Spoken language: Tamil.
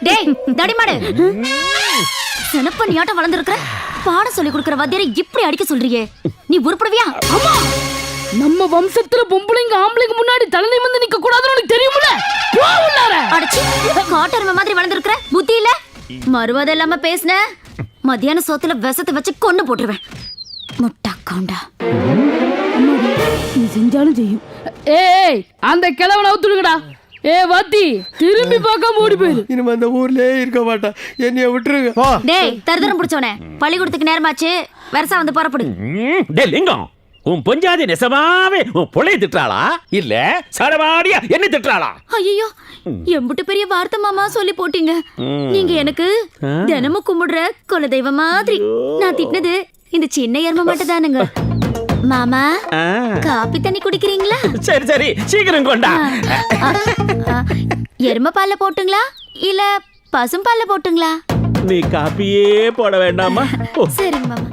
டேய் தடிமாடு, செனப்ப நீயாட்டம் வளர்ந்துருக்கிற, பாடம் சொல்லி கொடுக்கிற வாத்தியாரை இப்படி அடிக்க சொல்றியே, நீ உருப்படுவியா? அம்மா, நம்ம வம்சத்துல பொம்பளைங்க ஆம்பளைங்க முன்னாடி தலை நிமிர்ந்து நிக்க கூடாதுன்னு உனக்கு தெரியுமில்ல? போ உள்ளார. அடச்சி, காட்டெருமை மாதிரி வளர்ந்துருக்கிற, புத்தி இல்ல? மறுவாதை இல்லாம பேசுன, மத்தியான சோத்துல விஷத்தை வச்சு கொண்டு போட்டுருவேன். முட்டா கவுண்டா. நீ செஞ்சாலும் செய்யும். ஏய், அந்த கிழவனை அவுத்துடுங்கடா. ஏ வாத்தி, திரும்பி பார்க்காம ஓடி போயிரு. இனிமே அந்த ஊர்லயே இருக்க மாட்டேன், என்னைய விட்டுருங்க. டேய் தருதரம் பிடிச்சவனே, பள்ளிக்கூடத்துக்கு நேரமாச்சு, வருஷம் வந்து புறப்படு. டேய் லிங்கம், உன் பொஞ்சாதி நெசமாவே உன் பொழைய திட்டுறாளா இல்ல சடவாடியா என்ன திட்டுறாளா? ஐயோ, எம்புட்டு பெரிய வார்த்தை மாமா சொல்லி போட்டீங்க. நீங்க எனக்கு தினமும் கும்பிடுற குலதெய்வம் மாதிரி. நான் திட்டினது இந்த சின்ன எருமை மட்டும் தானுங்க. மாமா, காப்பி தண்ணி குடிக்கிறீங்களா? சரி சரி, சீக்கிரம் கொண்டா. எருமை பால்ல போட்டுங்களா இல்ல பசும் பால்ல போட்டுங்களா? நீ காப்பியே போட வேண்டாமா? சரிங்க மாமா.